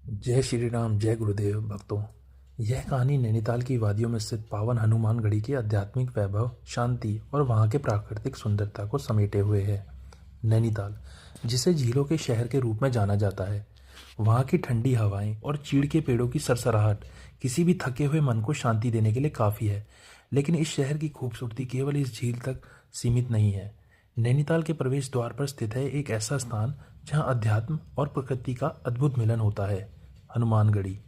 जय श्री राम, जय गुरुदेव भक्तों। यह कहानी नैनीताल की वादियों में स्थित पावन हनुमानगढ़ी के आध्यात्मिक वैभव, शांति और वहाँ के प्राकृतिक सुंदरता को समेटे हुए है। नैनीताल, जिसे झीलों के शहर के रूप में जाना जाता है, वहाँ की ठंडी हवाएं और चीड़ के पेड़ों की सरसराहट किसी भी थके हुए मन को शांति देने के लिए काफ़ी है। लेकिन इस शहर की खूबसूरती केवल इस झील तक सीमित नहीं है। नैनीताल के प्रवेश द्वार पर स्थित है एक ऐसा स्थान जहाँ अध्यात्म और प्रकृति का अद्भुत मिलन होता है, हनुमानगढ़ी।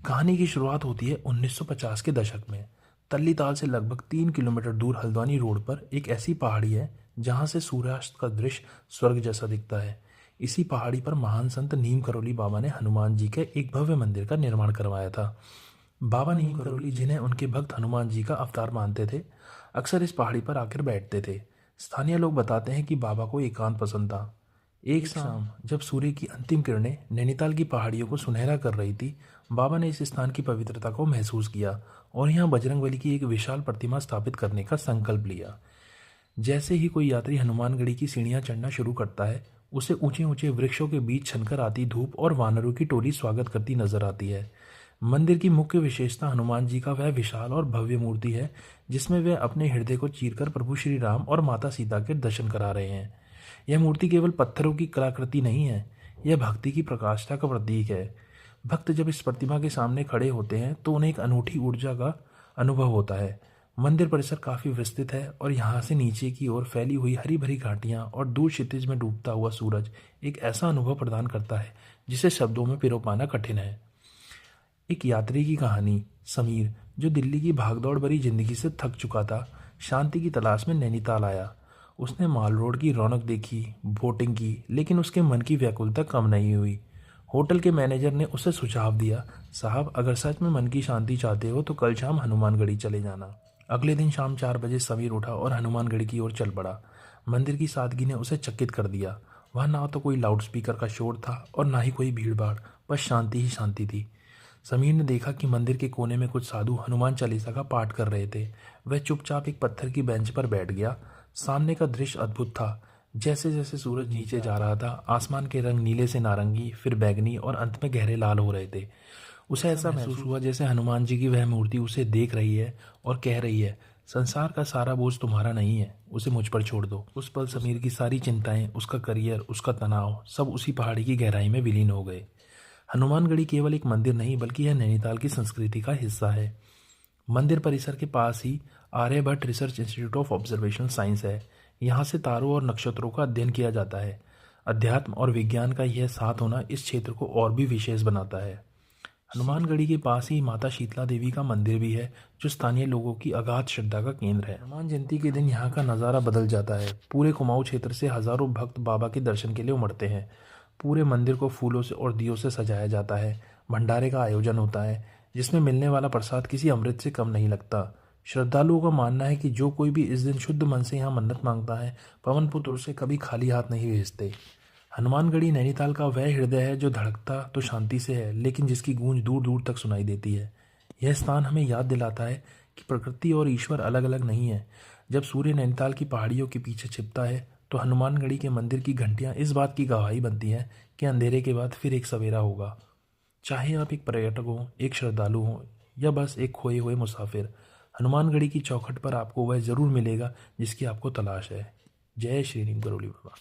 कहानी की शुरुआत होती है 1950 के दशक में। तल्लीताल से लगभग 3 किलोमीटर दूर हल्द्वानी रोड पर एक ऐसी पहाड़ी है जहाँ से सूर्यास्त का दृश्य स्वर्ग जैसा दिखता है। इसी पहाड़ी पर महान संत नीम करोली बाबा ने हनुमान जी के एक भव्य मंदिर का निर्माण करवाया था। बाबा नीम करोली, जिन्हें उनके भक्त हनुमान जी का अवतार मानते थे, अक्सर इस पहाड़ी पर आकर बैठते थे। स्थानीय लोग बताते हैं कि बाबा को एकांत पसंद था। एक शाम जब सूर्य की अंतिम किरणें नैनीताल की पहाड़ियों को सुनहरा कर रही थी, बाबा ने इस स्थान की पवित्रता को महसूस किया और यहाँ बजरंगबली की एक विशाल प्रतिमा स्थापित करने का संकल्प लिया। जैसे ही कोई यात्री हनुमानगढ़ी की सीढ़ियाँ चढ़ना शुरू करता है, उसे ऊंचे ऊंचे वृक्षों के बीच छनकर आती धूप और वानरों की टोली स्वागत करती नजर आती है। मंदिर की मुख्य विशेषता हनुमान जी का वह विशाल और भव्य मूर्ति है जिसमें वे अपने हृदय को चीरकर प्रभु श्री राम और माता सीता के दर्शन करा रहे हैं। यह मूर्ति केवल पत्थरों की कलाकृति नहीं है, यह भक्ति की प्रकाष्ठा का प्रतीक है। भक्त जब इस प्रतिमा के सामने खड़े होते हैं तो उन्हें एक अनूठी ऊर्जा का अनुभव होता है। मंदिर परिसर काफी विस्तृत है और यहाँ से नीचे की ओर फैली हुई हरी भरी घाटियाँ और दूर क्षितिज में डूबता हुआ सूरज एक ऐसा अनुभव प्रदान करता है जिसे शब्दों में पिरो पाना कठिन है। एक यात्री की कहानी। समीर, जो दिल्ली की भागदौड़ भरी जिंदगी से थक चुका था, शांति की तलाश में नैनीताल आया। उसने माल रोड की रौनक देखी, बोटिंग की, लेकिन उसके मन की व्याकुलता कम नहीं हुई। होटल के मैनेजर ने उसे सुझाव दिया, साहब, अगर सच में मन की शांति चाहते हो तो कल शाम हनुमानगढ़ी चले जाना। अगले दिन शाम 4 बजे समीर उठा और हनुमानगढ़ी की ओर चल पड़ा। मंदिर की सादगी ने उसे चकित कर दिया। वहाँ ना तो कोई लाउडस्पीकर का शोर था और ना ही कोई भीड़ भाड़, बस शांति ही शांति थी। समीर ने देखा कि मंदिर के कोने में कुछ साधु हनुमान चालीसा का पाठ कर रहे थे। वह चुपचाप एक पत्थर की बेंच पर बैठ गया। सामने का दृश्य अद्भुत था। जैसे जैसे सूरज नीचे जा रहा था, आसमान के रंग नीले से नारंगी, फिर बैगनी और अंत में गहरे लाल हो रहे थे। उसे ऐसा महसूस हुआ जैसे हनुमान जी की वह मूर्ति उसे देख रही है और कह रही है, संसार का सारा बोझ तुम्हारा नहीं है, उसे मुझ पर छोड़ दो। उस पल समीर की सारी चिंताएं, उसका करियर, उसका तनाव, सब उसी पहाड़ी की गहराई में विलीन हो गए। हनुमानगढ़ी केवल एक मंदिर नहीं बल्कि यह नैनीताल की संस्कृति का हिस्सा है। मंदिर परिसर के पास ही Aryabhatta research institute of observational science है। यहाँ से तारों और नक्षत्रों का अध्ययन किया जाता है। अध्यात्म और विज्ञान का यह साथ होना इस क्षेत्र को और भी विशेष बनाता है। हनुमानगढ़ी के पास ही माता शीतला देवी का मंदिर भी है, जो स्थानीय लोगों की अगाध श्रद्धा का केंद्र है। हनुमान जयंती के दिन यहाँ का नज़ारा बदल जाता है। पूरे कुमाऊं क्षेत्र से हजारों भक्त बाबा के दर्शन के लिए उमड़ते हैं। पूरे मंदिर को फूलों से और दियों से सजाया जाता है। भंडारे का आयोजन होता है, जिसमें मिलने वाला प्रसाद किसी अमृत से कम नहीं लगता। श्रद्धालुओं का मानना है कि जो कोई भी इस दिन शुद्ध मन से यहाँ मन्नत मांगता है, पवन पुत्र उसे कभी खाली हाथ नहीं भेजते। हनुमानगढ़ी नैनीताल का वह हृदय है जो धड़कता तो शांति से है, लेकिन जिसकी गूंज दूर दूर तक सुनाई देती है। यह स्थान हमें याद दिलाता है कि प्रकृति और ईश्वर अलग अलग नहीं है। जब सूर्य नैनीताल की पहाड़ियों के पीछे छिपता है तो हनुमानगढ़ी के मंदिर की घंटियां इस बात की गवाही बनती हैं कि अंधेरे के बाद फिर एक सवेरा होगा। चाहे आप एक पर्यटक हो, एक श्रद्धालु हो या बस एक खोए हुए मुसाफिर, हनुमानगढ़ी की चौखट पर आपको वह जरूर मिलेगा जिसकी आपको तलाश है। जय श्री नीम करोली बाबा।